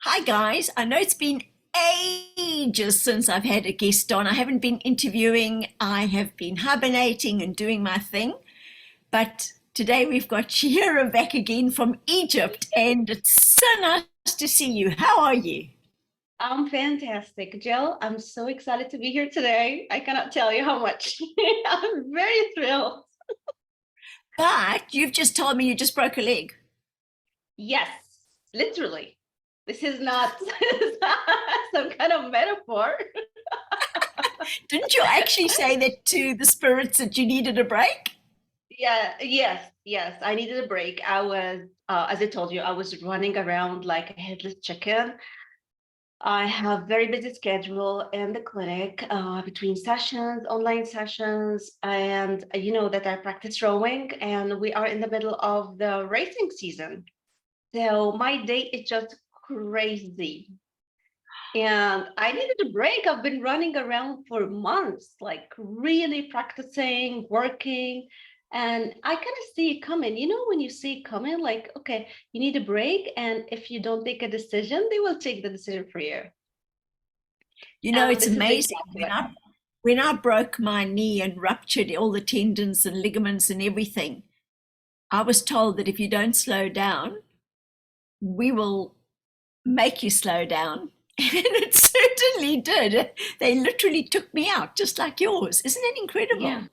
Hi, guys. I know it's been ages since I've had a guest on. I haven't been interviewing, I have been hibernating and doing my thing. But today we've got Shahira back again from Egypt, and it's so nice to see you. How are you? I'm fantastic, Jill. I'm so excited to be here today. I cannot tell you how much. I'm very thrilled. But you've just told me you just broke a leg. Yes, literally. This is not some kind of metaphor. Didn't you actually say that to the spirits that you needed a break? Yes. I needed a break. As I told you, I was running around like a headless chicken. I have very busy schedule in the clinic between sessions, online sessions, and you know that I practice rowing, and we are in the middle of the racing season. So my day is just crazy. And I needed a break. I've been running around for months, like really practicing, working, and I kind of see it coming. You know, when you see it coming, like, okay, you need a break, and if you don't take a decision, they will take the decision for you. You know, And it's this is amazing. exactly When what I happened. when I broke my knee and ruptured all the tendons and ligaments and everything, I was told that if you don't slow down, we will make you slow down. And it certainly did. They literally took me out, just like yours. Isn't it Yeah. incredible?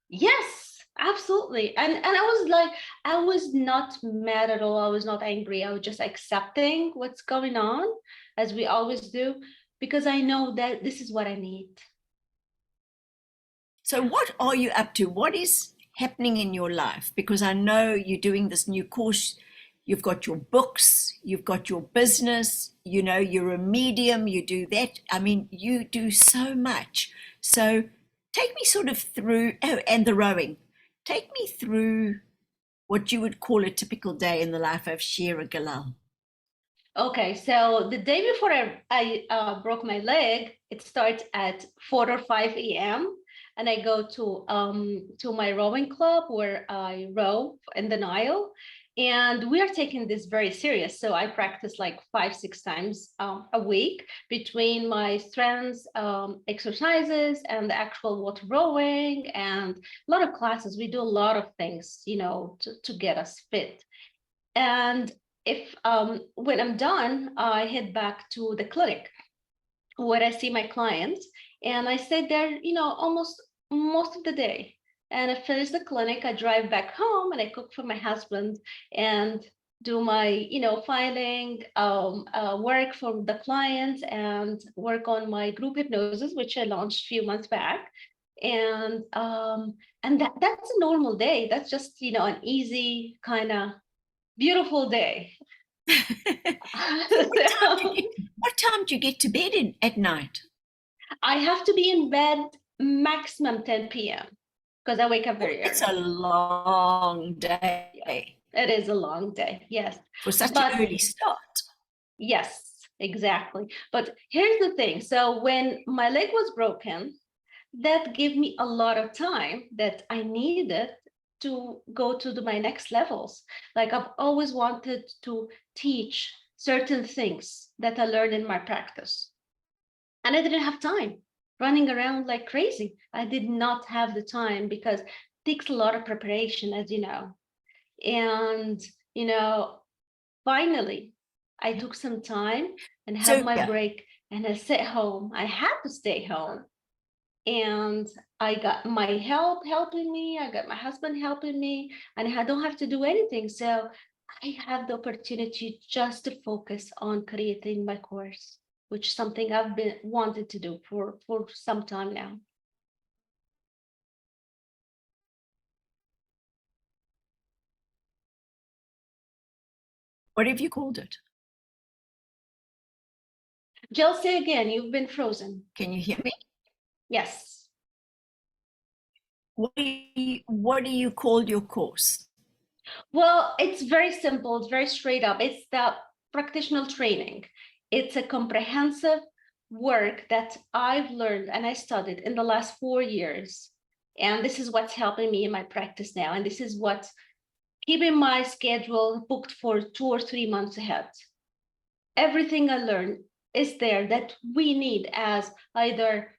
Yes, absolutely. And I was like, I was not mad at all. I was not angry. I was just accepting what's going on, as we always do, because I know that this is what I need. So, what are you up to? What is happening in your life? Because I know you're doing this new course. You've got your books, you've got your business, you know, you're a medium, you do that. I mean, you do so much. So, take me sort of through, oh, and the rowing. Take me through what you would call a typical day in the life of Shira Galal. Okay, so the day before I broke my leg, it starts at 4 or 5 a.m. and I go to my rowing club where I row in the Nile. And we are taking this very serious. So I practice like 5, 6 times a week between my strength exercises and the actual water rowing and a lot of classes. We do a lot of things, you know, to get us fit. And if when I'm done, I head back to the clinic where I see my clients, and I stay there, you know, almost most of the day. And I finish the clinic, I drive back home, and I cook for my husband and do my, you know, filing work for the clients and work on my group hypnosis, which I launched a few months back. And that's a normal day. That's just, you know, an easy kind of beautiful day. So So what time do you get to bed in at night? I have to be in bed maximum 10 p.m. because I wake up Oh, very it's a early. long Yeah, day it is a long day. Yes. for such an But early start. yes, exactly. But here's the thing. So when my leg was broken, that gave me a lot of time that I needed to go to my next levels. Like I've always wanted to teach certain things that I learned in my practice. And I didn't have time running around like crazy. I did not have the time because it takes a lot of preparation, as you know. And, you know, finally, I took some time and have So my yeah, break and I stayed home. I had to stay home. And I got my help helping me. I got my husband helping me, and I don't have to do anything. So I have the opportunity just to focus on creating my course, which is something I've been wanted to do for some time now. what have you called it? Jill, say again, you've been frozen. Can you hear me? Yes. What do you call your course? Well, it's very simple. It's very straight up. It's the practitioner training. It's a comprehensive work that I've learned and I studied in the last 4 years. And this is what's helping me in my practice now. And this is what keeping my schedule booked for 2 or 3 months ahead. Everything I learned is there that we need as either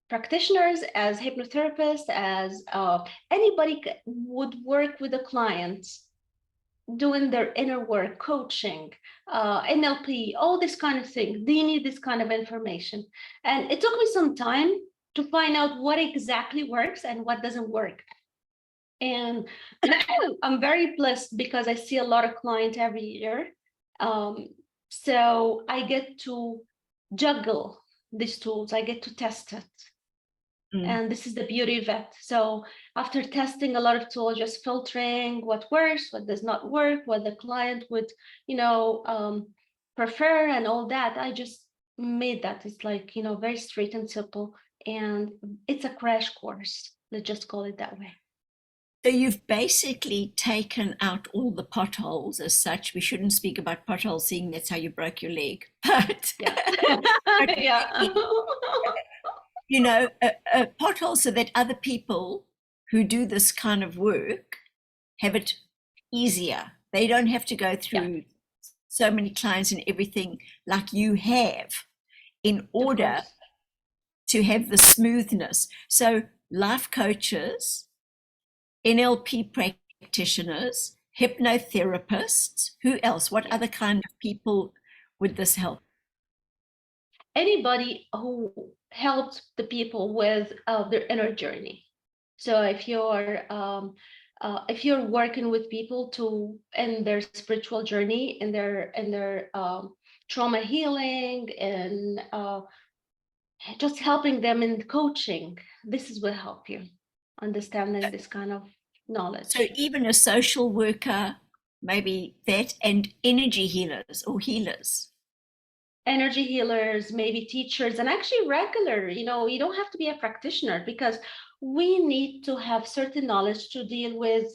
practitioners, as hypnotherapists, as anybody would work with a client doing their inner work, coaching, NLP, all this kind of thing. They need this kind of information. And it took me some time to find out what exactly works and what doesn't work. And I'm very blessed because I see a lot of clients every year. So I get to juggle these tools. I get to test it. And this is the beauty of it. So after testing a lot of tools, just filtering what works, what does not work, what the client would, prefer and all that, I just made that. It's like, very straight and simple. And it's a crash course. Let's just call it that way. So you've basically taken out all the potholes as such. We shouldn't speak about potholes, seeing that's how you broke your leg. But yeah. A pothole so that other people who do this kind of work have it easier. They don't have to go through so many clients and everything like you have in order to have the smoothness. So life coaches, NLP practitioners, hypnotherapists, who else? What other kind of people would this help? Anybody who helped the people with their inner journey. So if you're working with people in their spiritual journey, in their trauma healing, and just helping them in coaching, this is what help you understanding this kind of knowledge. So even a social worker, maybe that, and energy healers or healers. Energy healers, maybe teachers, and actually regular, you don't have to be a practitioner, because we need to have certain knowledge to deal with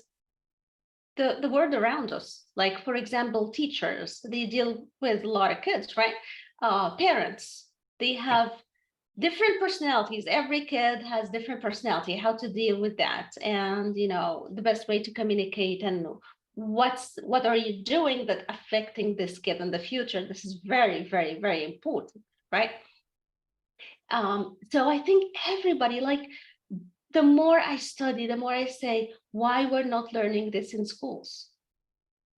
the world around us. Like, for example, teachers, they deal with a lot of kids, right? Parents, they have different personalities. Every kid has different personality, how to deal with that, and the best way to communicate, and what are you doing that affecting this kid in the future. This is very, very, very important, right? So I think everybody, like, the more I study, the more I say, why we're not learning this in schools?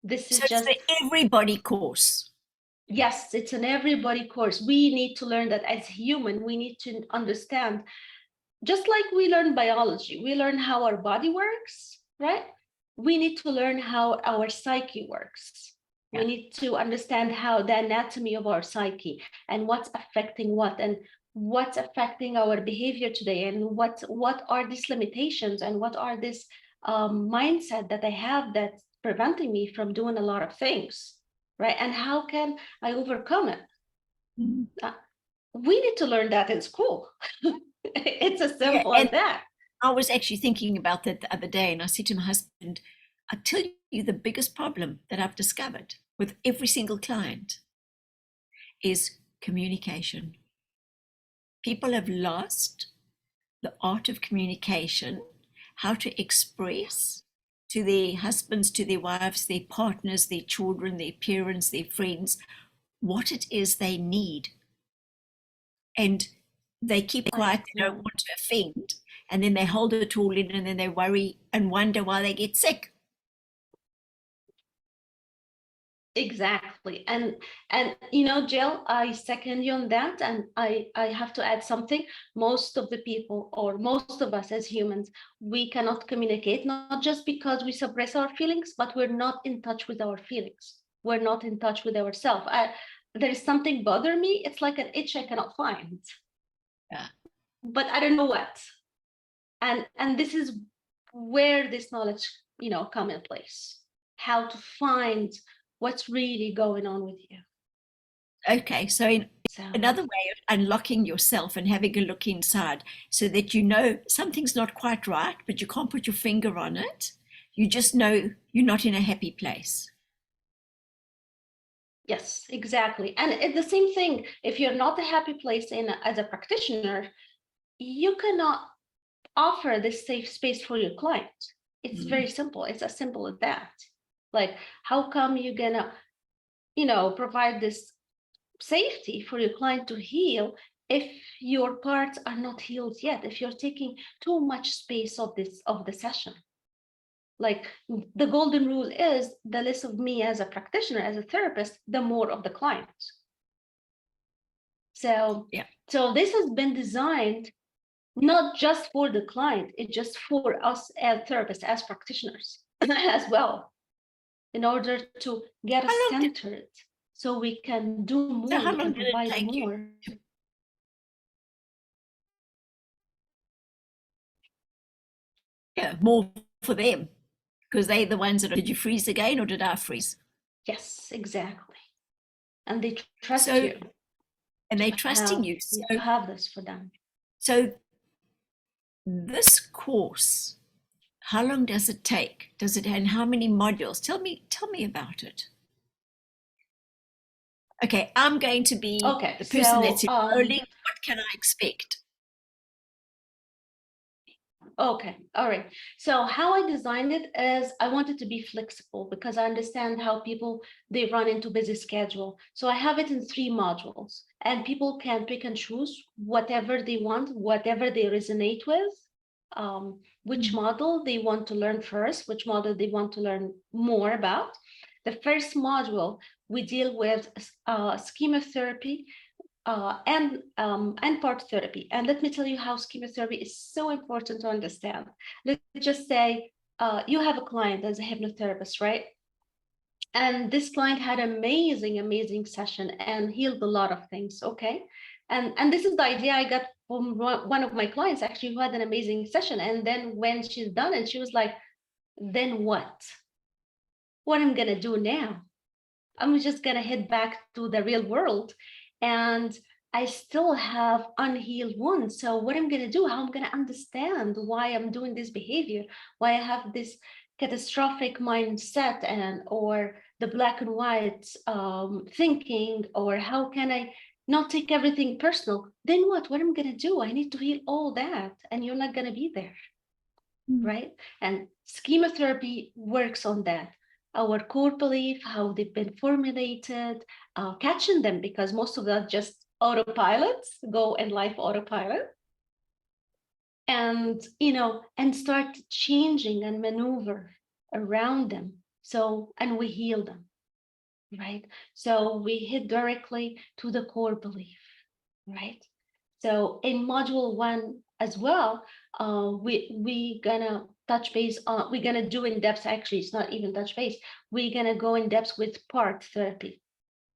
This is just the everybody course. Yes, it's an everybody course. We need to learn that as human. We need to understand, just like we learn biology, we learn how our body works, right? We need to learn how our psyche works. We need to understand how the anatomy of our psyche and what's affecting what, and what's affecting our behavior today, and what are these limitations, and what are this mindset that I have that's preventing me from doing a lot of things, right? And how can I overcome it? We need to learn that in school. It's as simple as that. I was actually thinking about that the other day, and I said to my husband, I tell you, the biggest problem that I've discovered with every single client is communication. People have lost the art of communication, how to express to their husbands, to their wives, their partners, their children, their parents, their friends, what it is they need. And they keep quiet, they don't want to offend, and then they hold it all in, and then they worry and wonder why they get sick. Exactly. And Jill, I second you on that. And I have to add something. Most of the people, or most of us as humans, we cannot communicate, not just because we suppress our feelings, but we're not in touch with our feelings. We're not in touch with ourselves. There is something bothering me. It's like an itch I cannot find. Yeah. But I don't know what. And this is where this knowledge, come in place. How to find what's really going on with you. Okay, so another way of unlocking yourself and having a look inside, so that something's not quite right, but you can't put your finger on it. You just know you're not in a happy place. Yes, exactly. And it's the same thing. If you're not a happy place as a practitioner, you cannot offer this safe space for your client. It's very simple. It's as simple as that. Like, how come you're gonna, provide this safety for your client to heal if your parts are not healed yet, if you're taking too much space of the session? Like, the golden rule is, the less of me as a practitioner, as a therapist, the more of the client. So this has been designed not just for the client, it's just for us as therapists, as practitioners as well, in order to get us centered so we can do more, So how we long can did it provide take you? more. Yeah, more for them, because they're the ones that did you freeze again, or did I freeze? Yes, exactly. And they trust So, you. and they're trusting you. So, to have this for them. So this course, how long does it take? Does it, and how many modules? Tell me about it. Okay, I'm going to be the person that's enrolling. What can I expect? Okay, all right. So how I designed it is, I wanted to be flexible because I understand how people, they run into busy schedule. So I have it in 3 modules, and people can pick and choose whatever they want, whatever they resonate with, which model they want to learn first, which model they want to learn more about. The first module, we deal with schema therapy, and part therapy. And let me tell you how schema therapy is so important to understand. Let's just say you have a client as a hypnotherapist, right? And this client had amazing session and healed a lot of things, okay? And this is the idea I got from one of my clients, actually, who had an amazing session. And then when she's done it, she was like, then what? What am I gonna do now? I'm just gonna head back to the real world, and I still have unhealed wounds. So what I'm gonna do, how I'm gonna understand why I'm doing this behavior, why I have this catastrophic mindset, and or the black and white thinking, or how can I not take everything personal? Then what am I gonna do? I need to heal all that, and you're not gonna be there, right? And schema therapy works on that. Our core belief, how they've been formulated, catching them, because most of that just autopilots, go in life autopilot, and and start changing and maneuver around them. So, and we heal them, right? So we hit directly to the core belief, right? So in module 1 as well, we gonna touch base on, we're gonna do in depth, actually, it's not even touch base, we're gonna go in depth with part therapy.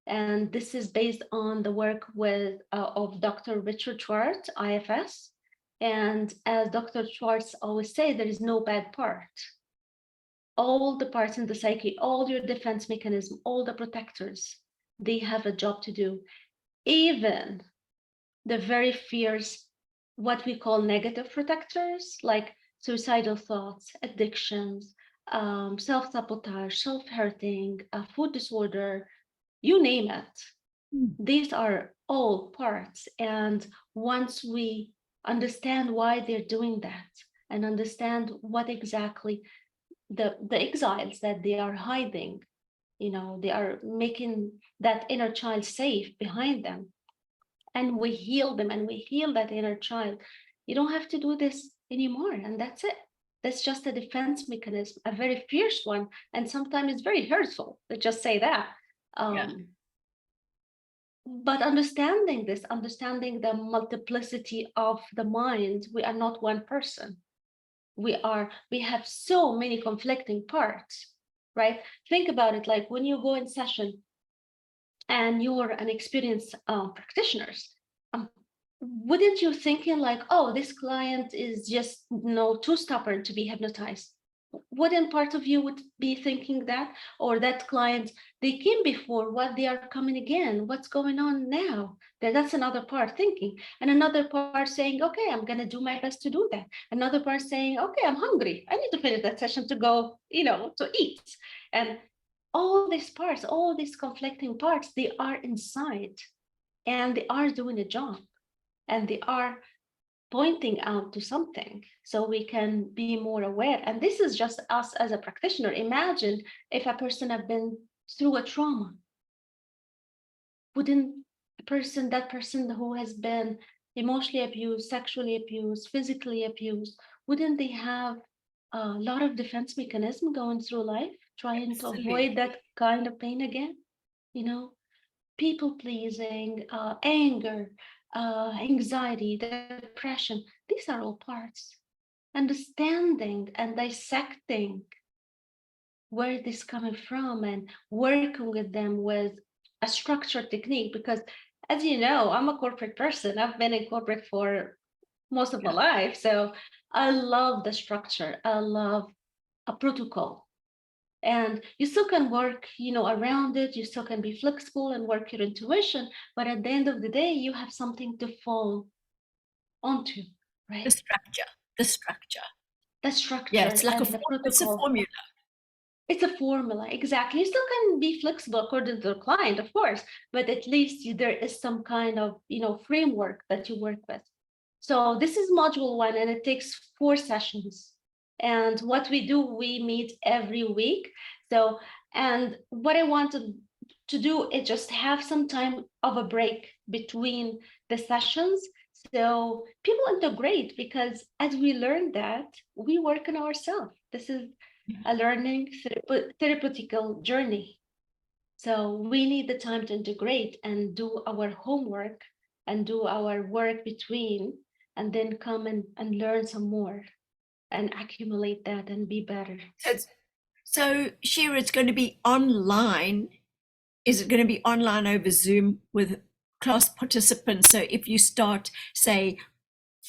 And this is based on the work with of Dr. Richard Schwartz, IFS. And as Dr. Schwartz always say, there is no bad part. All the parts in the psyche, all your defense mechanism, all the protectors, they have a job to do. Even the very fierce, what we call negative protectors, like suicidal thoughts, addictions, self-sabotage, self-hurting, food disorder, you name it. These are all parts. And once we understand why they're doing that, and understand what exactly the exiles that they are hiding, they are making that inner child safe behind them, and we heal them, and we heal that inner child, you don't have to do this anymore, and that's it. That's just a defense mechanism, a very fierce one, and sometimes it's very hurtful. Let's just say that. But understanding this, understanding the multiplicity of the mind, we are not one person. We have so many conflicting parts, right? Think about it, like when you go in session and you're an experienced practitioner, wouldn't you thinking like, oh, this client is just too stubborn to be hypnotized? Wouldn't part of you would be thinking that? Or that client, they came before, what they are coming again, what's going on now? That's another part thinking. And another part saying, okay, I'm going to do my best to do that. Another part saying, okay, I'm hungry, I need to finish that session to go, to eat. And all these parts, all these conflicting parts, they are inside, and they are doing a job, and they are pointing out to something so we can be more aware. And this is just us as a practitioner. Imagine if a person have been through a trauma. Wouldn't that person who has been emotionally abused, sexually abused, physically abused, wouldn't they have a lot of defense mechanism going through life, trying to Absolutely. avoid that kind of pain again? People pleasing, anger, anxiety, depression, these are all parts. Understanding and dissecting where this coming from and working with them with a structured technique, because as you know, I'm a corporate person. I've been in corporate for most of my life. So I love the structure. I love a protocol. And you still can work, around it. You still can be flexible and work your intuition. But at the end of the day, you have something to fall onto, right? The structure. The Yeah, structure it's like and the it's a protocol. formula. It's a formula, exactly. You still can be flexible according to the client, of course, but at least there is some kind of, framework that you work with. So this is module 1, and it takes 4 sessions. And what we do, we meet every week. So, and what I wanted to do is just have some time of a break between the sessions. So people integrate, because as we learn that, we work on ourselves. This is a learning therapeutical journey. So we need the time to integrate and do our homework and do our work between, and then come and learn some more and accumulate that and be better. So, Shahira, it's going to be online. Is it going to be online over Zoom with class participants? So if you start, say,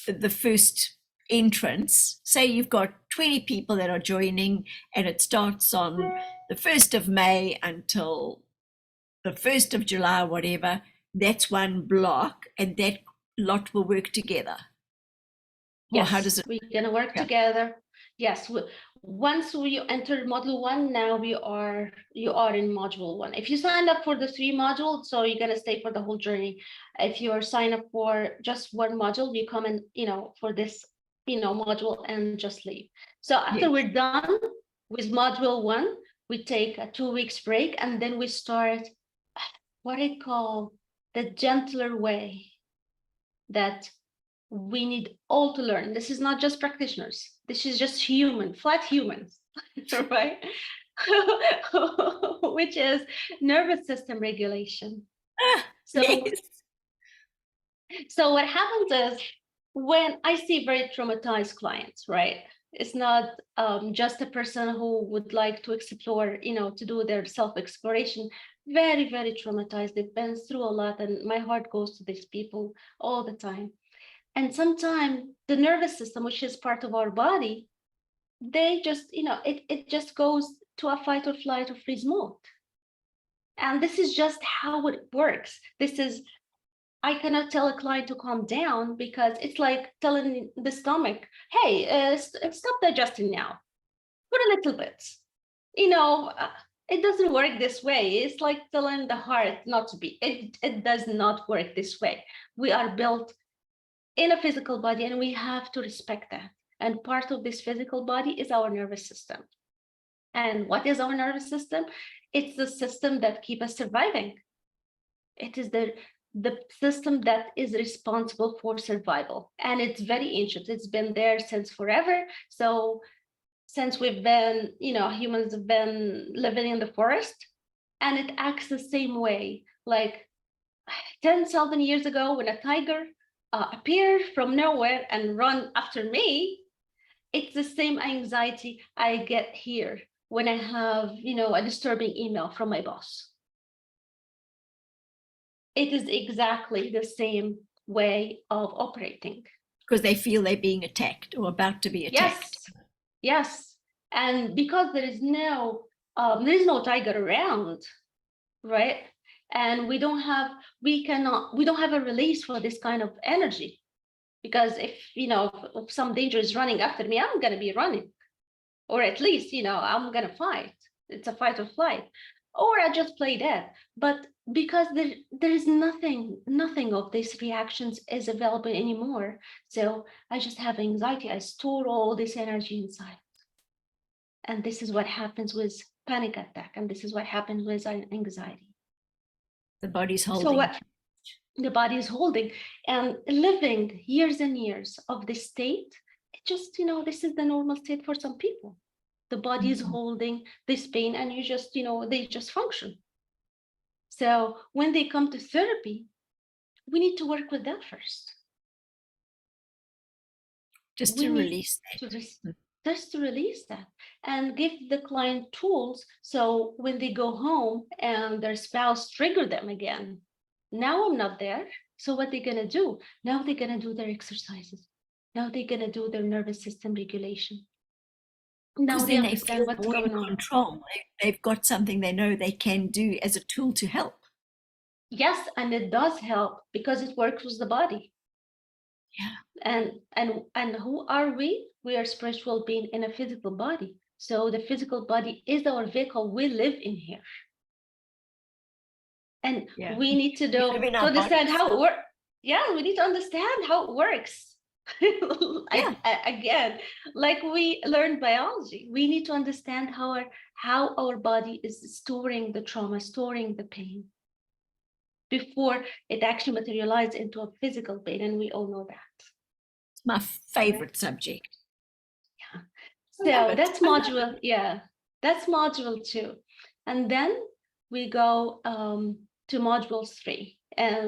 the first entrance, say you've got 20 people that are joining, and it starts on the 1st of May until the 1st of July, whatever, that's one block, and that lot will work together. Yes, how does it? we're gonna work together. Yes, once we enter module 1, now you are in module 1. If you signed up for the 3 modules, so you're gonna stay for the whole journey. If you're signed up for just one module, you come in, for this, module and just leave. So after we're done with module 1, we take a 2 weeks break, and then we start what I call the gentler way that we need all to learn. This is not just practitioners. This is just flat humans, right? Which is nervous system regulation. So what happens is, when I see very traumatized clients, right? It's not just a person who would like to explore, to do their self-exploration. Very, very traumatized. They've been through a lot, and my heart goes to these people all the time. And sometimes the nervous system, which is part of our body, they just, it just goes to a fight or flight or freeze mode. And this is just how it works. I cannot tell a client to calm down, because it's like telling the stomach, hey, stop digesting now, for a little bit. It doesn't work this way. It's like telling the heart not to beat. It does not work this way. We are built in a physical body, and we have to respect that. And part of this physical body is our nervous system. And what is our nervous system? It's the system that keeps us surviving. It is the system that is responsible for survival. And it's very ancient. It's been there since forever. So since we've been, humans have been living in the forest, and it acts the same way. Like 10,000 years ago, when a tiger appear from nowhere and run after me, it's the same anxiety I get here when I have, a disturbing email from my boss. It is exactly the same way of operating. Because they feel they're being attacked or about to be attacked. Yes. And because there is no tiger around, right? And we don't have a release for this kind of energy. Because if some danger is running after me, I'm going to be running, or at least I'm going to fight. It's a fight or flight. or I just play dead. But because there is nothing of these reactions is available anymore. So I just have anxiety. I store all this energy inside. And this is what happens with panic attack. And this is what happens with anxiety. The body's holding. So what the body is holding and living years and years of this state, it just, this is the normal state for some people. The body is holding this pain and you just, they just function. So when they come to therapy, we need to work with that first. Just to release that. Just to release that and give the client tools. So when they go home and their spouse trigger them again, now I'm not there. So what they're going to do? Now they're going to do their exercises. Now they're going to do their nervous system regulation. Now they understand what's going on. Control. They've got something they know they can do as a tool to help. Yes, and it does help because it works with the body. Yeah. And who are we? We are spiritual being in a physical body. So the physical body is our vehicle. We live in here. And we need to know to understand how it works. Yeah, we need to understand how it works. Again, like we learned biology, we need to understand how our body is storing the trauma, storing the pain before it actually materializes into a physical pain. And we all know that. It's my favorite subject. Yeah. So that's module. Yeah, that's module 2. And then we go to module 3,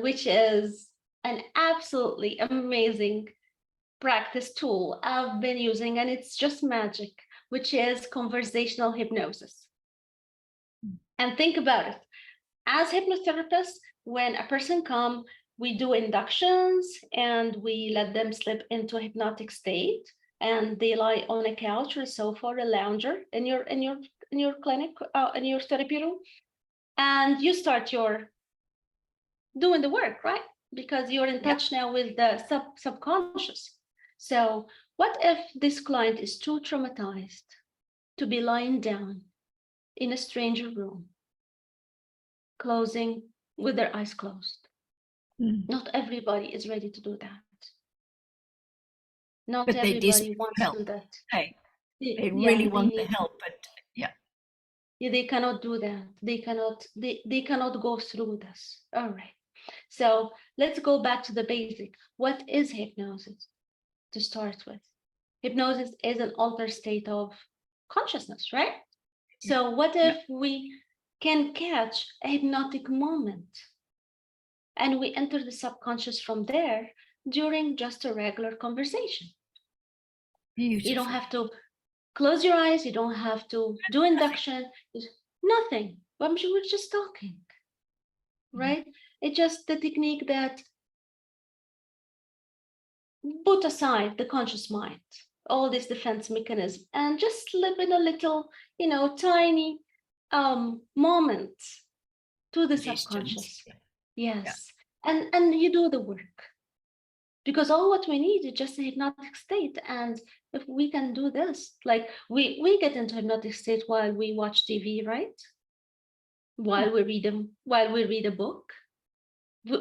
which is an absolutely amazing practice tool I've been using, and it's just magic, which is conversational hypnosis. And think about it. As hypnotherapists, when a person comes, we do inductions and we let them slip into a hypnotic state, and they lie on a couch or a sofa or a lounger in your clinic, in your therapy room, and you start doing the work, right? Because you're in touch now with the subconscious. So what if this client is too traumatized to be lying down in a stranger room, closing with their eyes closed? Not everybody is ready to do that. Not everybody wants to do that. Hey, they really want the help, but they cannot do that. They cannot go through this. All right. So let's go back to the basic. What is hypnosis? To start with, hypnosis is an altered state of consciousness, right? So what if we can catch a hypnotic moment and we enter the subconscious from there during just a regular conversation? Beautiful. You don't have to close your eyes. You don't have to do induction. Nothing. We're just talking, right? It's just the technique that put aside the conscious mind, all this defense mechanism, and just live in a little, tiny moment to the subconscious. Yes. Yeah. And you do the work. Because all what we need is just a hypnotic state. And if we can do this, like we get into hypnotic state while we watch TV, right? While we read a book.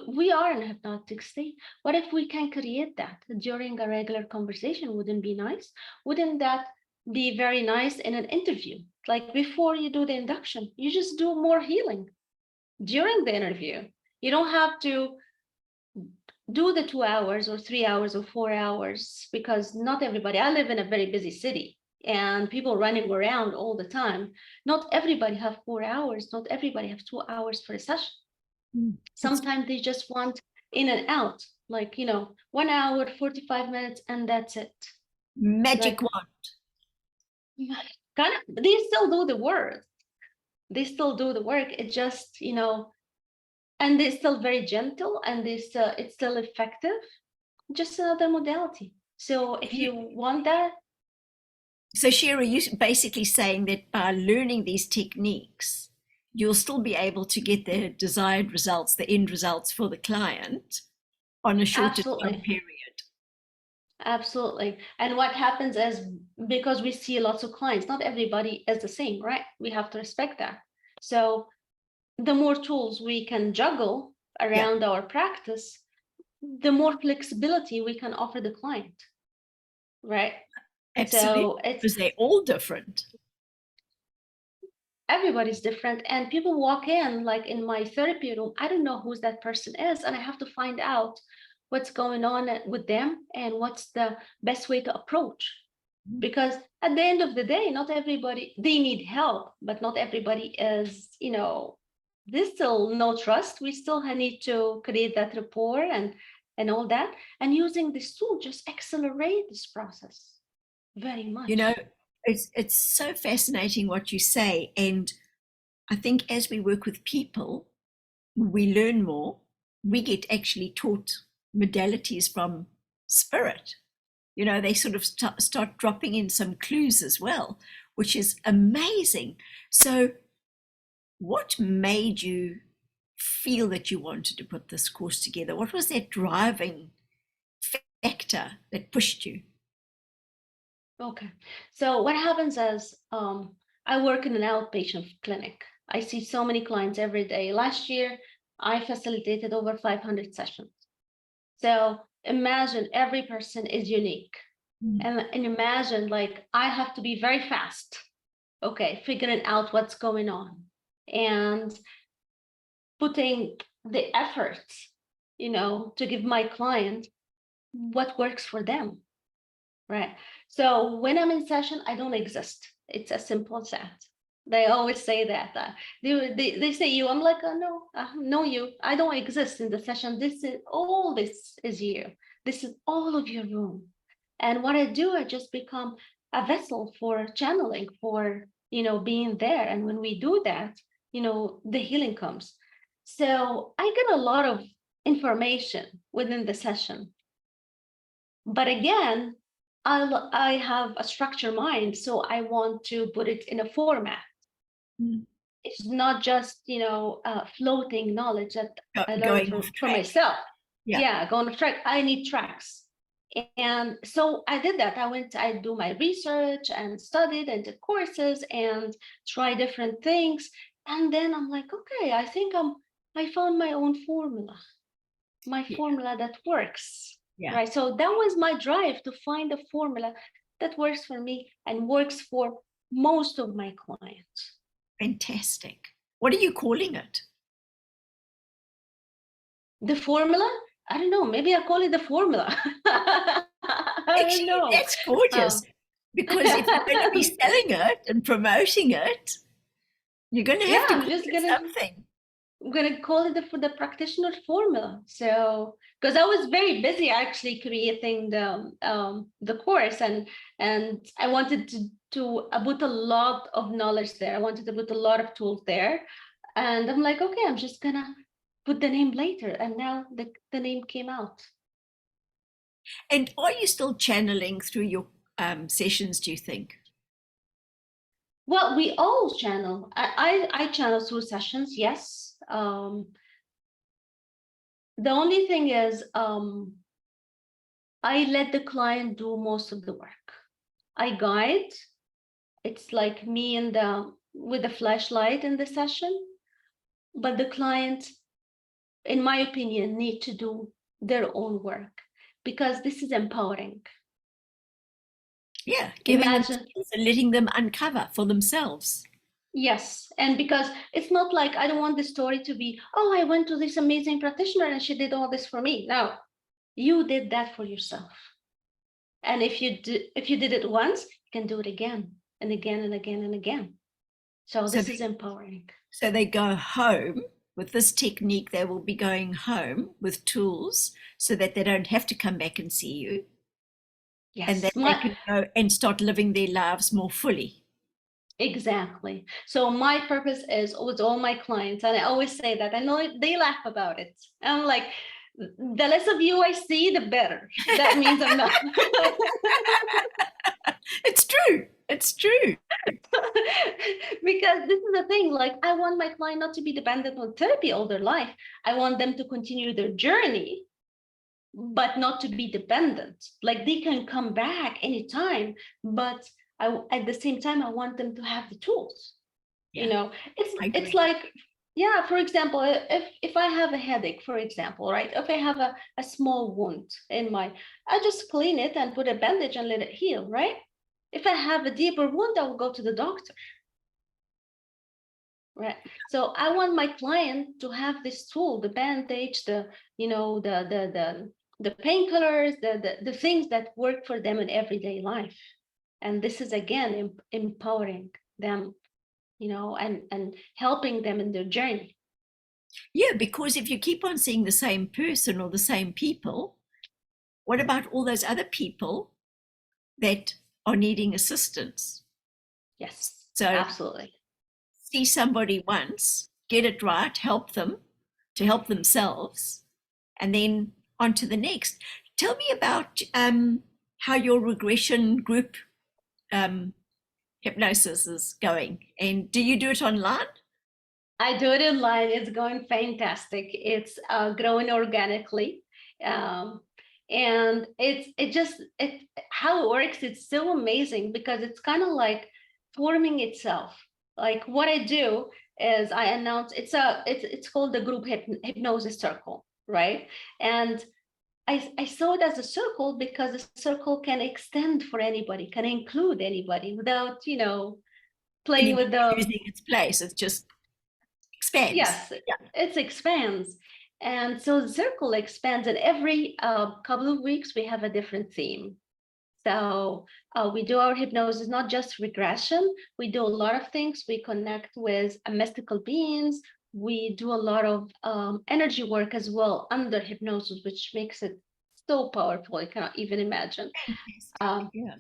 We are in a hypnotic state. What if we can create that during a regular conversation? Wouldn't be nice? Wouldn't that be very nice in an interview? Like before you do the induction, you just do more healing during the interview. You don't have to do the 2 hours or 3 hours or 4 hours, because not everybody, I live in a very busy city and people running around all the time. Not everybody have 4 hours. Not everybody have 2 hours for a session. Sometimes they just want in and out, like, 1 hour, 45 minutes, and that's it. Magic wand. They still do the work. They still do the work. It just, and they're still very gentle, and it's still effective. Just another modality. So if you want that. So Shahira, you're basically saying that by learning these techniques, you'll still be able to get the desired results, the end results for the client on a shorter time period. Absolutely. And what happens is, because we see lots of clients, not everybody is the same, right? We have to respect that. So the more tools we can juggle around our practice, the more flexibility we can offer the client, right? Absolutely, So it's because they're all different. everybody's different, and people walk in, like in my therapy room, I don't know who that person is, and I have to find out what's going on with them and what's the best way to approach. Because at the end of the day, not everybody, they need help, but not everybody is, there's still no trust. We still need to create that rapport and all that. And using this tool just accelerate this process very much. You know, it's so fascinating what you say. And I think as we work with people, we learn more. We get actually taught modalities from spirit. You know, they sort of start dropping in some clues as well, which is amazing. So what made you feel that you wanted to put this course together? What was that driving factor that pushed you? Okay. So what happens is I work in an outpatient clinic. I see so many clients every day. Last year, I facilitated over 500 sessions. So imagine every person is unique. And imagine, like, I have to be very fast, okay, figuring out what's going on and putting the effort, to give my client what works for them, right? So when I'm in session, I don't exist. It's as simple as that. They always say that. They say you. I'm like, no, no, you. I don't exist in the session. This is you. This is all of your room. And what I do, I just become a vessel for channeling, for, being there. And when we do that, the healing comes. So I get a lot of information within the session. But again, I have a structured mind, so I want to put it in a format. It's not just, floating knowledge that I learned Going off for track. myself. Yeah. Going off track. I need tracks. And so I did that. I do my research and studied and did courses and try different things. And then I'm like, okay, I think I found my own formula, formula that works. Yeah. Right. So that was my drive, to find a formula that works for me and works for most of my clients. Fantastic. What are you calling it? The formula? I don't know. Maybe I call it the formula. I Actually, don't know. that's gorgeous. Because if you're going to be selling it and promoting it, you're going to have to I'm call just it gonna something. I'm gonna call it the practitioner formula. So because I was very busy actually creating the course, and I wanted to put a lot of knowledge there. I wanted to put a lot of tools there, and I'm like, okay, I'm just gonna put the name later, and now the name came out. And are you still channeling through your sessions, do you think? Well, we all channel. I channel through sessions, yes. The only thing is, I let the client do most of the work. I guide. It's like me with the flashlight in the session, but the client, in my opinion, need to do their own work, because this is empowering. Yeah, giving Imagine, them tools and letting them uncover for themselves. yes, and because it's not like I don't want the story to be, oh, I went to this amazing practitioner and she did all this for me. No, you did that for yourself. And if you did it once, you can do it again and again and again and again. So this is empowering. So they go home with this technique. They will be going home with tools so that they don't have to come back and see you. Yes, and that they can go and start living their lives more fully. Exactly. So my purpose is with all my clients, and I always say that. I know they laugh about it. I'm like, the less of you I see, the better. That means I'm not. It's true. It's true. Because this is the thing, like, I want my client not to be dependent on therapy all their life. I want them to continue their journey, but not to be dependent. Like, they can come back anytime, but at the same time, I want them to have the tools. Yeah, It's like Yeah, for example, if I have a headache, for example, right? If I have a small wound in my, I just clean it and put a bandage and let it heal, right? If I have a deeper wound, I will go to the doctor, right? So I want my client to have this tool, the bandage, the, you know, the painkillers, the things that work for them in everyday life. And this is again empowering them, you know, and helping them in their journey. Yeah, because if you keep on seeing the same person or the same people, what about all those other people that are needing assistance? Yes, So absolutely. see somebody once, get it right, help them to help themselves, and then on to the next. Tell me about how your regression group um, hypnosis is going, and do you do it online? I do it online. It's going fantastic. It's growing organically. Um, and it how it works, it's so amazing because it's kind of like forming itself. Like what I do is I announce it's called the group hypnosis circle, right? And I saw it as a circle because the circle can extend for anybody, can include anybody without, you know, playing Anything with the. losing its place, it just expands. Yes, Yeah. it expands. And so the circle expands, and every couple of weeks we have a different theme. So we do our hypnosis, not just regression. We do a lot of things. We connect with mystical beings. We do a lot of energy work as well under hypnosis, which makes it so powerful. I cannot even imagine. Fantastic. Um, Yeah.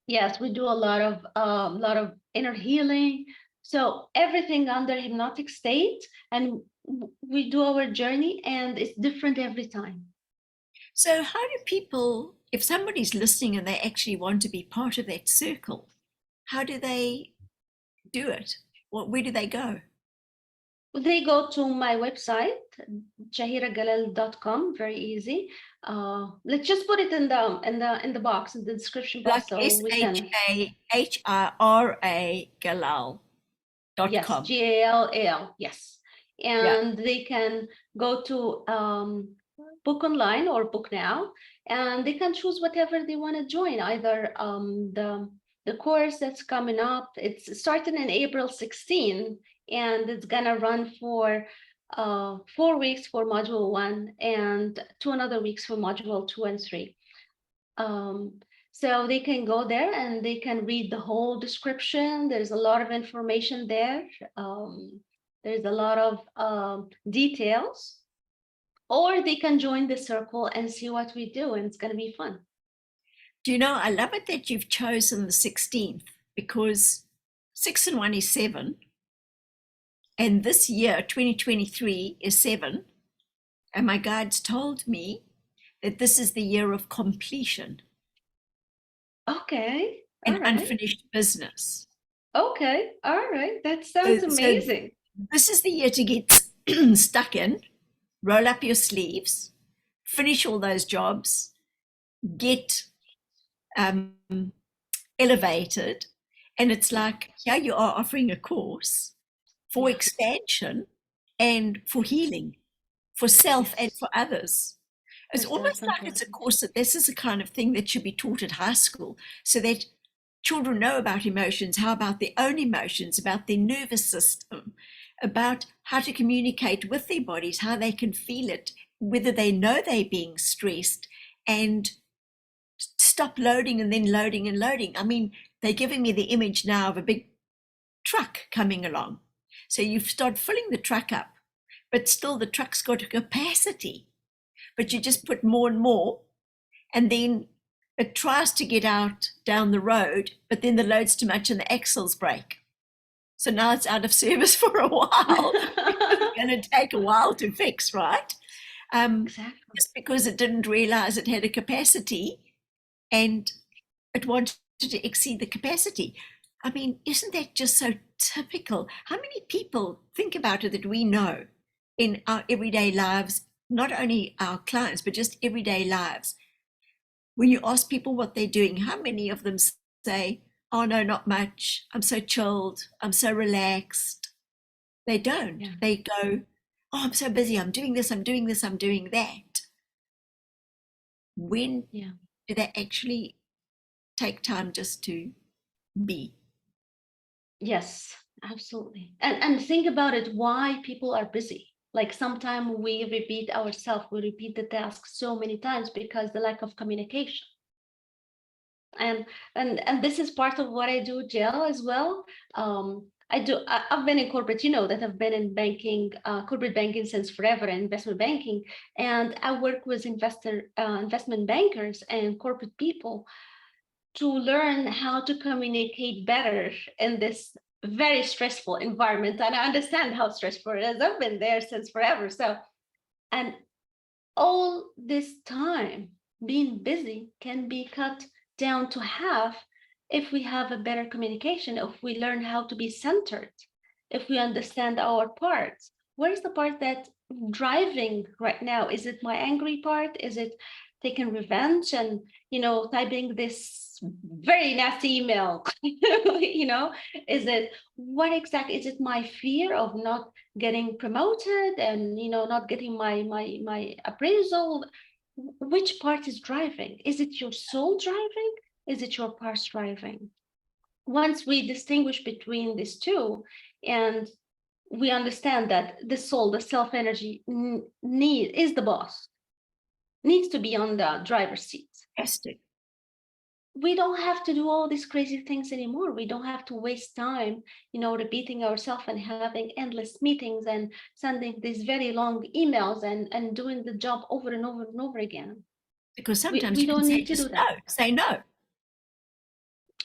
Yes, we do a lot of inner healing. So everything under hypnotic state, and we do our journey, and it's different every time. So, how do people, if somebody's listening and they actually want to be part of that circle, how do they do it? Where do they go? They go to my website, shahiragalal.com. Very easy. Let's just put it in the box in the description Like box so we can. SHAHIRA Yes, Galal.com. GALAL. Yes, Yeah. and they can go to book online or book now, and they can choose whatever they want to join. Either the course that's coming up. It's starting in April 16, and it's gonna run for 4 weeks for module 1 and 2 other weeks for module 2 and 3. Um, so they can go there and they can read the whole description. There's a lot of information there. Um, there's a lot of details, or they can join the circle and see what we do, and it's going to be fun. Do you know, I love it that you've chosen the 16th because 6 and 1 is 7. And this year, 2023, is 7. And my guides told me that this is the year of completion Okay. All and right. unfinished business. Okay. All right. That So, sounds so amazing. this is the year to get stuck in, roll up your sleeves, finish all those jobs, get um, elevated. And it's Yeah. like, here you are offering a course for Yeah. expansion and for healing, for self and Yes. for others. For It's almost like it's a self-improvement. course that this is the kind of thing that should be taught at high school so that children know about emotions, how about their own emotions, about their nervous system, about how to communicate with their bodies, how they can feel it, whether they know they're being stressed, and stop loading and then loading and loading. I mean, they're giving me the image now of a big truck coming along. So you start filling the truck up, but still the truck's got a capacity, but you just put more and more, and then it tries to get out down the road, but then the load's too much and the axles break. So now it's out of service for a while because it's going to take a while to fix, right? Exactly. Just because it didn't realize it had a capacity and it wanted to exceed the capacity. I mean, isn't that just so typical? How many people think about it that we know in our everyday lives, not only our clients, but just everyday lives? When you ask people what they're doing, how many of them say, oh no, not much. I'm so chilled. I'm so relaxed. They don't. Yeah. They go, oh, I'm so busy. I'm doing this, I'm doing this, I'm doing that. When Yeah. do they actually take time just to be? Yes, absolutely. And think about it, why people are busy. Like sometimes we repeat ourselves, we repeat the task so many times because the lack of communication. And and this is part of what I do, Jill, as well. I've been in corporate, you know, that I've been in banking, corporate banking since forever, and investment banking, and I work with investment bankers and corporate people to learn how to communicate better in this very stressful environment. And I understand how stressful it is. I've been there since forever. So, and all this time being busy can be cut down to half if we have a better communication, if we learn how to be centered, if we understand our parts. Where's the part that driving right now? Is it my angry part? Is it taking revenge and, you know, typing this very nasty email? You know, is it what exactly? Is it my fear of not getting promoted and, you know, not getting my appraisal? Which part is driving? Is it your soul driving? Is it your parts driving? Once we distinguish between these two, and we understand that the soul, the self energy, is the boss, needs to be on the driver's seat. Fantastic. We don't have to do all these crazy things anymore. We don't have to waste time, you know, repeating ourselves and having endless meetings and sending these very long emails and doing the job over and over and over again. Because We, sometimes we you can don't say need to do just that. no, say no.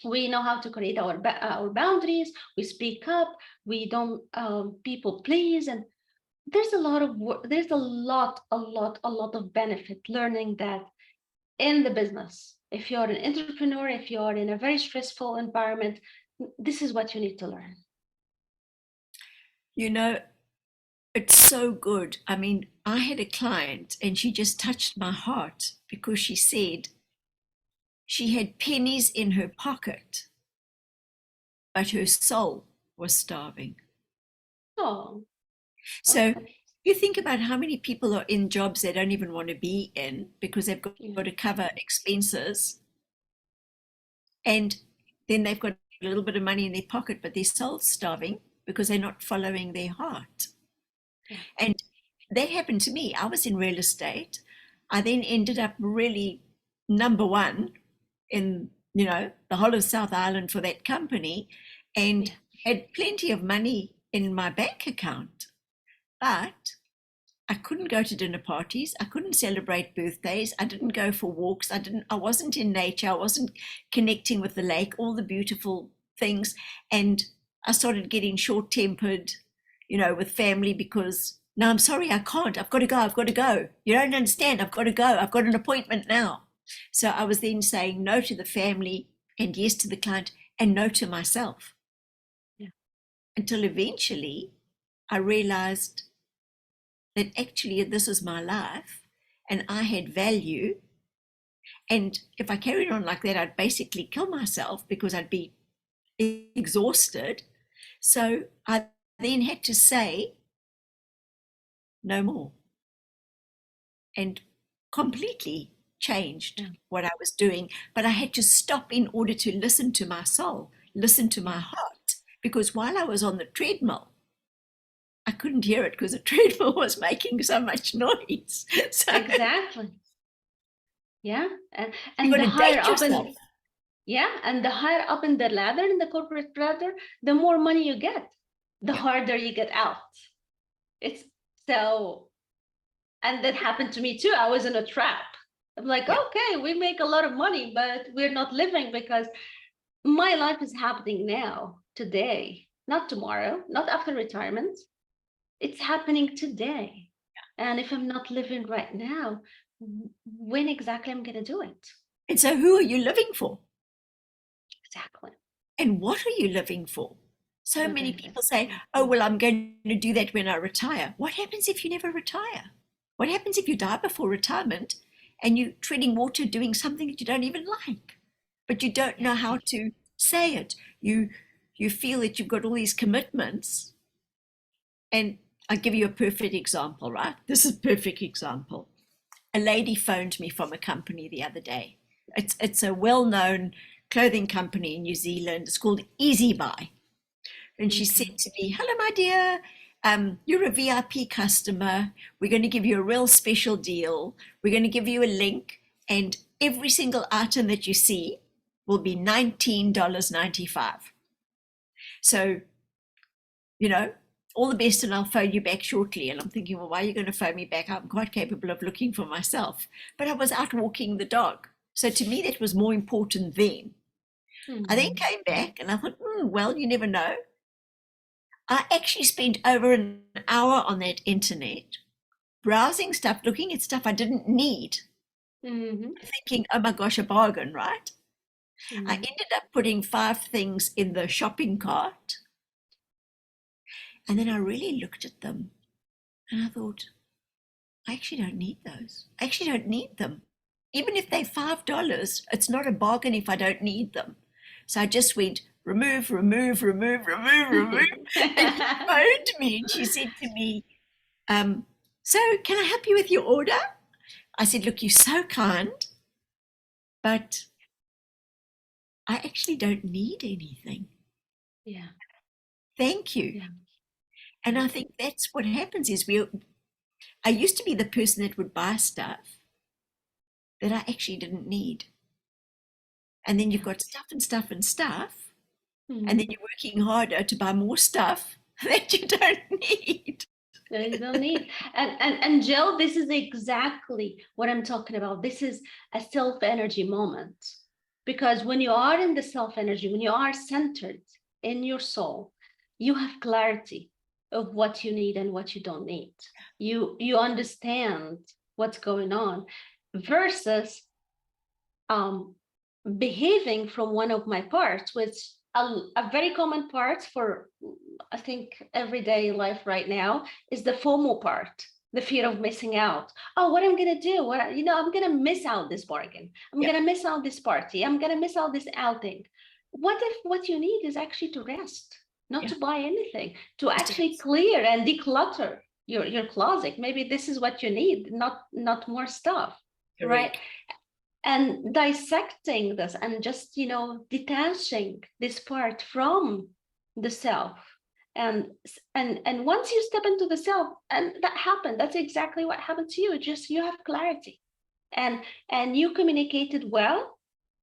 We know how to create our boundaries. We speak up. We don't people please, and there's a lot of work. There's a lot of benefit learning that in the business. If you're an entrepreneur, if you're in a very stressful environment, this is what you need to learn. You know, it's so good. I mean, I had a client and she just touched my heart because she said she had pennies in her pocket, but her soul was starving. Oh, So okay. you think about how many people are in jobs they don't even want to be in because they've got Yeah. to cover expenses, and then they've got a little bit of money in their pocket, but their soul's starving because they're not following their heart. Yeah. And that happened to me. I was in real estate. I then ended up really number one in, you know, the whole of South Island for that company, and Yeah. had plenty of money in my bank account. But I couldn't go to dinner parties. I couldn't celebrate birthdays. I didn't go for walks. I wasn't in nature. I wasn't connecting with the lake, all the beautiful things. And I started getting short-tempered, you know, with family because no, I'm sorry, I can't. I've got to go. I've got to go. You don't understand. I've got to go. I've got an appointment now. So I was then saying no to the family and yes to the client and no to myself, Yeah. until eventually I realized that actually this is my life and I had value. And if I carried on like that, I'd basically kill myself because I'd be exhausted. So I then had to say no more, and completely changed Yeah. what I was doing. But I had to stop in order to listen to my soul, listen to my Yeah. heart, because while I was on the treadmill, I couldn't hear it because the treadmill was making so much noise. So Exactly. Yeah. you've And got the to higher date up yourself. in yeah, and the higher up in the ladder, in the corporate ladder, the more money you get, the Yeah, harder you get out. It's so, and that happened to me too. I was in a trap. I'm like, yeah. okay, we make a lot of money, but we're not living because my life is happening now, today, not tomorrow, not after retirement. It's happening today. And if I'm not living right now, when exactly I'm going to do it? And so who are you living for? Exactly. And what are you living for? So What are many you people living say, for? oh, well, I'm going to do that when I retire. What happens if you never retire? What happens if you die before retirement and you're treading water doing something that you don't even like, but you don't know how to say it? You feel that you've got all these commitments And I'll give you a perfect example, right? This is a perfect example. A lady phoned me from a company the other day. It's a well-known clothing company in New Zealand. It's called Easy Buy. And she said to me, hello, my dear, you're a VIP customer. We're going to give you a real special deal. We're going to give you a link, and every single item that you see will be $19.95. So, you know, all the best, and I'll phone you back shortly. And I'm thinking, well, why are you going to phone me back? I'm quite capable of looking for myself. But I was out walking the dog. So to me, that was more important then. I then came back and I thought, well, you never know. I actually spent over an hour on that internet browsing stuff, looking at stuff I didn't need, thinking, oh my gosh, a bargain, right? I ended up putting 5 things in the shopping cart. And then I really looked at them and I thought, I actually don't need those. I actually don't need them. Even if they're $5, it's not a bargain if I don't need them. So I just went, remove. And she phoned me and she said to me, so can I help you with your order? I said, look, you're so kind, but I actually don't need anything. Yeah. Thank you. Yeah. And I think that's what happens is I used to be the person that would buy stuff that I actually didn't need. And then you've got stuff. And then you're working harder to buy more stuff that you don't need. That you don't need. And Jill, this is exactly what I'm talking about. This is a self-energy moment. Because when you are in the self-energy, when you are centered in your soul, you have clarity of what you need and what you don't need. You understand what's going on versus behaving from one of my parts, which a very common part for, I think, everyday life right now is the FOMO part, the fear of missing out. Oh, what I'm going to do? I'm going to miss out this bargain. I'm going to miss out this party. I'm going to miss out this outing. What if what you need is actually to rest, not to buy anything, to actually clear and declutter your closet? Maybe this is what you need, not more stuff, right? And dissecting this and just, detaching this part from the self. And once you step into the self, and that happened, that's exactly what happened to you. Just you have clarity, and you communicated well,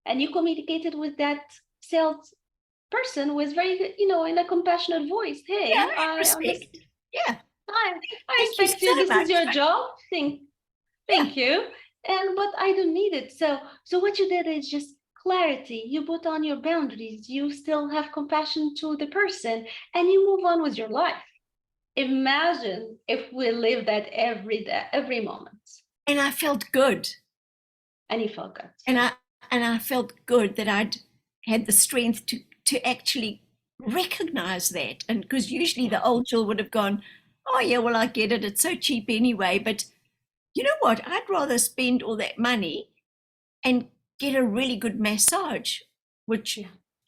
and you communicated with that sales person with very, in a compassionate voice. Hey, I respect. I respect you. This is your job. Thank you. But I don't need it. So what you did is just clarity. You put on your boundaries. You still have compassion to the person, and you move on with your life. Imagine if we live that every day, every moment. And I felt good. And you felt good. And I felt good that I'd had the strength to actually recognize that. And because usually the old Jill would have gone, oh yeah, well, I get it. It's so cheap anyway. But you know what? I'd rather spend all that money and get a really good massage, which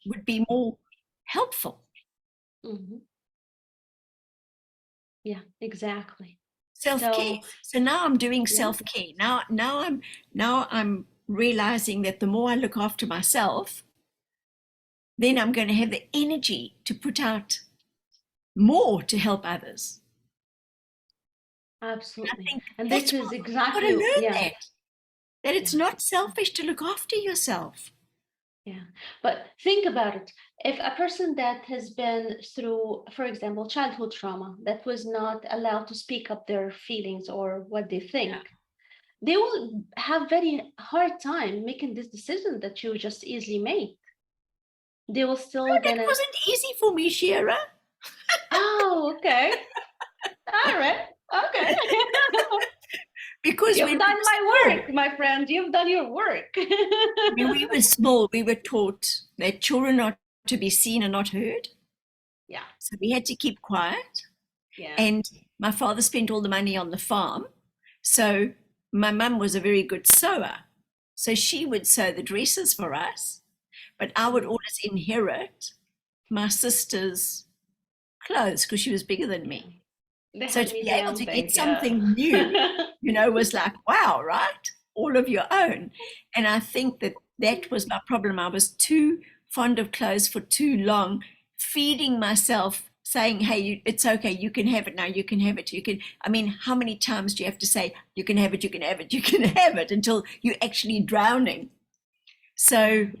would be more helpful. Yeah, exactly. Self-care. So now I'm doing self-care. Now I'm realizing that the more I look after myself, then I'm going to have the energy to put out more to help others. Absolutely. And this is exactly, you've got to learn that it's not selfish to look after yourself. Yeah, but think about it. If a person that has been through, for example, childhood trauma, that was not allowed to speak up their feelings or what they think, they will have very hard time making this decision that you just easily made. They will still It wasn't easy for me, Shahira. Oh, okay. All right. Okay. Because you've done my work, my friend. You've done your work. When we were small, we were taught that children are to be seen and not heard. Yeah. So we had to keep quiet. Yeah. And my father spent all the money on the farm. So my mum was a very good sewer. So she would sew the dresses for us. But I would always inherit my sister's clothes because she was bigger than me. They So had to me be able down, to get thank you. something new, was like, wow, right? All of your own. And I think that was my problem. I was too fond of clothes for too long, feeding myself, saying, hey, it's okay, you can have it now, you can have it, you can. I mean, how many times do you have to say, you can have it, you can have it, you can have it, until you're actually drowning? So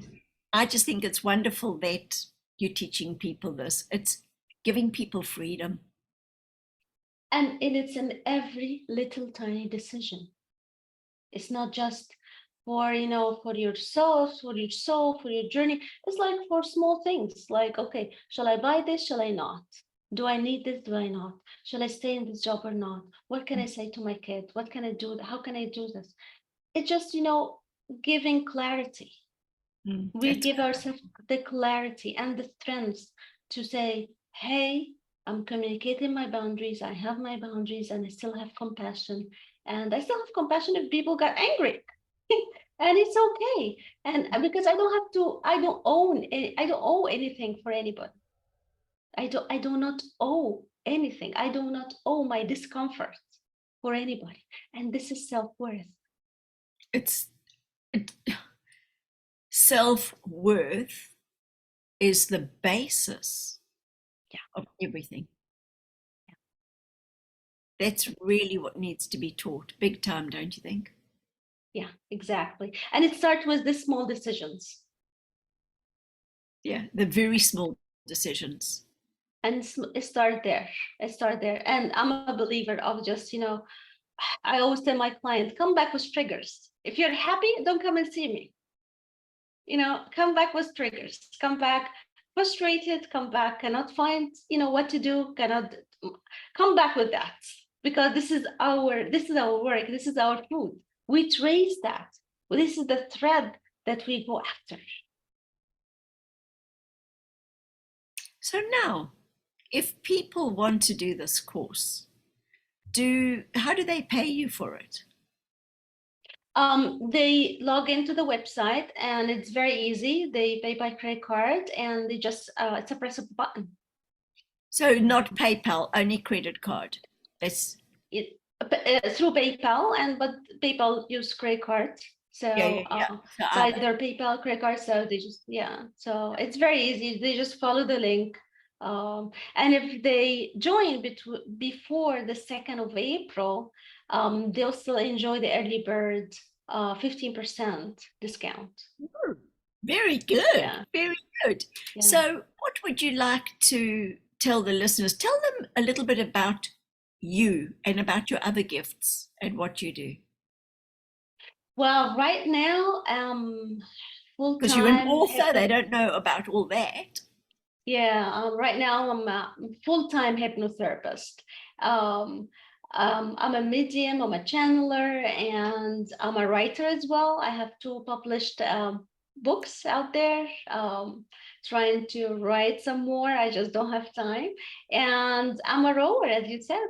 I just think it's wonderful that you're teaching people this. It's giving people freedom. And it's in every little tiny decision. It's not just for, for yourself, for your soul, for your journey. It's like for small things like, okay, shall I buy this? Shall I not? Do I need this? Do I not? Shall I stay in this job or not? What can I say to my kid? What can I do? How can I do this? It's just, giving clarity. We give ourselves the clarity and the strength to say, hey, I'm communicating my boundaries. I have my boundaries and I still have compassion. And I still have compassion if people got angry. And it's okay. And because I don't have to, I don't owe anything for anybody. I do not owe anything. I do not owe my discomfort for anybody. And this is self-worth. It's self-worth is the basis of everything. That's really what needs to be taught big time, don't you think? Yeah, exactly. And it starts with the small decisions. Yeah, the very small decisions. And start there. And I'm a believer of just, I always tell my client, come back with triggers. If you're happy, don't come and see me. Come back with triggers. Come back frustrated, come back, cannot find, what to do, cannot come back with that. Because this is our work, this is our food. We trace that. This is the thread that we go after. So now, if people want to do this course, how do they pay you for it? They log into the website and it's very easy. They pay by credit card and they just, it's a press of a button. So not PayPal, only credit card. It's through PayPal, but PayPal use credit card. So it's either PayPal, credit card. So they just, so it's very easy. They just follow the link. And if they join before the 2nd of April, they'll still enjoy the early bird 15% discount. Very good. Very good. Yeah. So what would you like to tell the listeners? Tell them a little bit about you and about your other gifts and what you do. Well, right now, full-time. Because you're an author, they don't know about all that. Yeah, right now I'm a full-time hypnotherapist. I'm a medium, I'm a channeler, and I'm a writer as well. I have 2 published books out there. Trying to write some more. I just don't have time. And I'm a rower, as you said.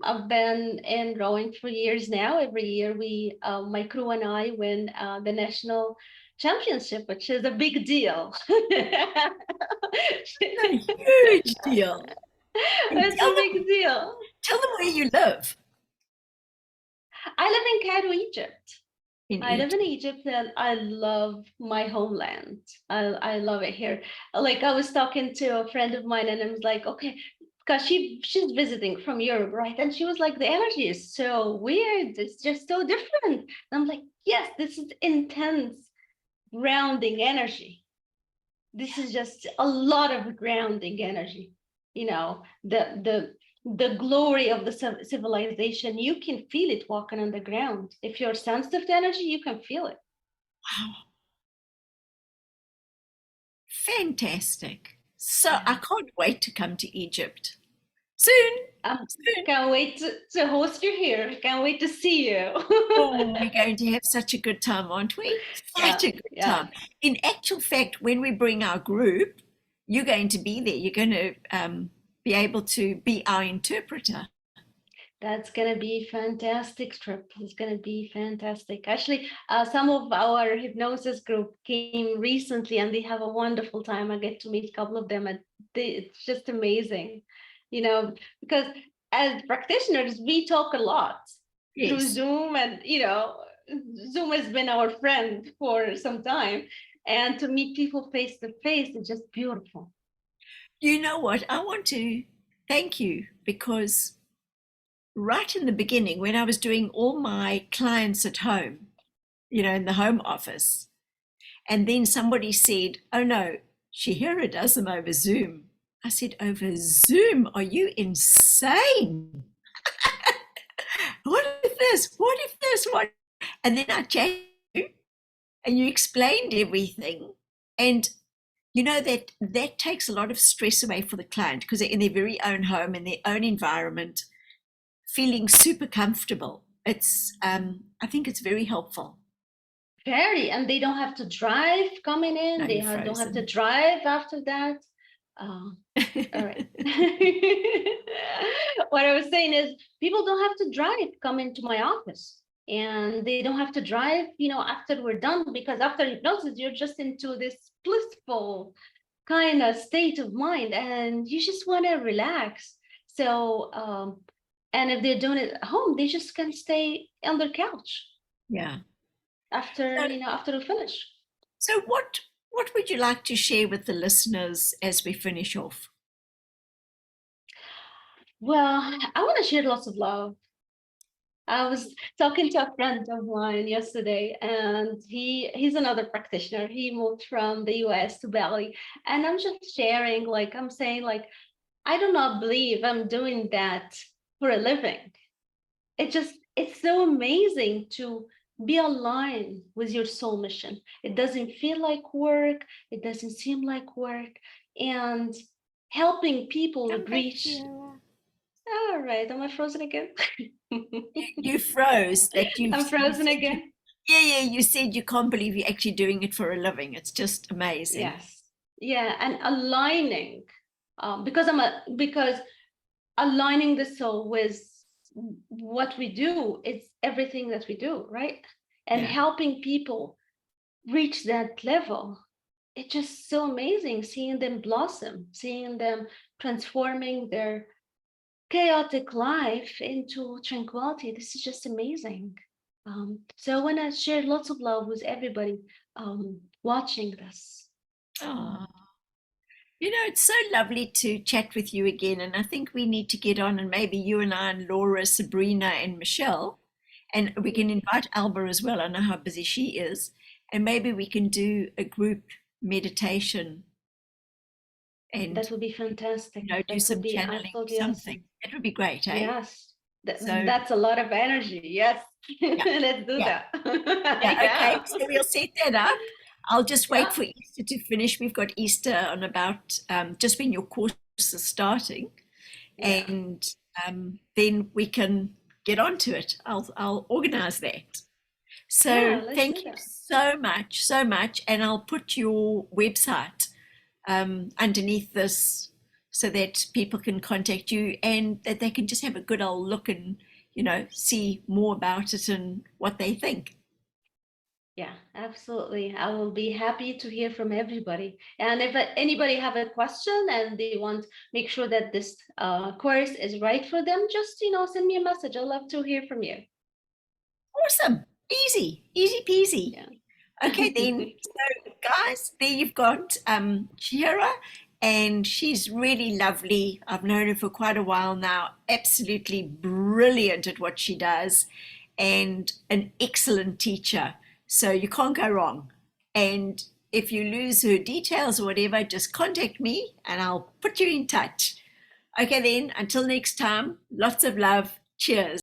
I've been in rowing for years now. Every year we, my crew and I win the national championship, which is a big deal. It's a huge deal. It's a big deal. Tell them where you live. I live in Cairo, Egypt. Live in Egypt and I love my homeland. I love it here. Like I was talking to a friend of mine and I was like, okay, because she's visiting from Europe, right? And she was like, the energy is so weird. It's just so different. And I'm like, yes, this is intense grounding energy. This is just a lot of grounding energy. The glory of the civilization, you can feel it walking on the ground. If you're sensitive to energy, you can feel it. Wow. Fantastic. So I can't wait to come to Egypt. Soon. Can't wait to host you here. Can't wait to see you. We're going to have such a good time, aren't we? Such a good time. In actual fact, when we bring our group, you're going to be there. You're going to be able to be our interpreter. That's going to be fantastic trip. It's going to be fantastic. Actually, some of our hypnosis group came recently and they have a wonderful time. I get to meet a couple of them and it's just amazing, because as practitioners, we talk a lot through Yes. Zoom, and Zoom has been our friend for some time. And to meet people face to face is just beautiful. You know what? I want to thank you because right in the beginning, when I was doing all my clients at home, in the home office, and then somebody said, "Oh no, Shahira does them over Zoom." I said, "Over Zoom? Are you insane? What if this? What if this? What?" And then I chatted you and you explained everything. And that takes a lot of stress away for the client because they're in their very own home, in their own environment, feeling super comfortable. I think it's very helpful. Very, and they don't have to drive coming in. Now They you're don't have to frozen. drive after that. Uh, all right. What I was saying is, people don't have to drive come into my office, and they don't have to drive, after we're done, because after hypnosis, you're just into this blissful kind of state of mind, and you just want to relax. So, and if they're doing it at home, they just can stay on their couch Yeah. after, So, after we finish. so what would you like to share with the listeners as we finish off? Well, I want to share lots of love. I was talking to a friend of mine yesterday, and he's another practitioner. He moved from the US to Bali, and I'm just sharing, like I'm saying, like, I do not believe I'm doing that for a living. It's so amazing to be aligned with your soul mission. It doesn't feel like work, it doesn't seem like work, and helping people Come back, reach. Shira. All right, am I frozen again? You froze that I'm you frozen said again. yeah, you said you can't believe you're actually doing it for a living. It's just amazing. Yes. Yeah, and aligning, because aligning the soul with what we do, it's everything that we do, right? And Yeah. helping people reach that level. It's just so amazing seeing them blossom, seeing them transforming their chaotic life into tranquility. This is just amazing. So I want to share lots of love with everybody watching this. Oh, it's so lovely to chat with you again. And I think we need to get on, and maybe you and I and Laura, Sabrina, and Michelle, and we can invite Alba as well. I know how busy she is. And maybe we can do a group meditation and That would be fantastic. do That would some be channeling, absolutely something. awesome. It would be great, eh? Yes, So that's a lot of energy. Yes, yeah, let's do yeah, that. yeah. Okay, Yeah, so we'll set that up. I'll just wait yeah, for Easter to finish. We've got Easter on about just when your course is starting, yeah, and then we can get onto it. I'll organize that. So yeah. Let's do thank you that. so much, and I'll put your website underneath this so that people can contact you and that they can just have a good old look and see more about it and what they think. Yeah, absolutely. I will be happy to hear from everybody. And if anybody have a question and they want make sure that this course is right for them, just send me a message. I'd love to hear from you. Awesome. Easy peasy. Yeah. Okay, then, so guys, there you've got Shira, and she's really lovely. I've known her for quite a while now. Absolutely brilliant at what she does, and an excellent teacher. So you can't go wrong. And if you lose her details or whatever, just contact me and I'll put you in touch. Okay, then, until next time, lots of love. Cheers.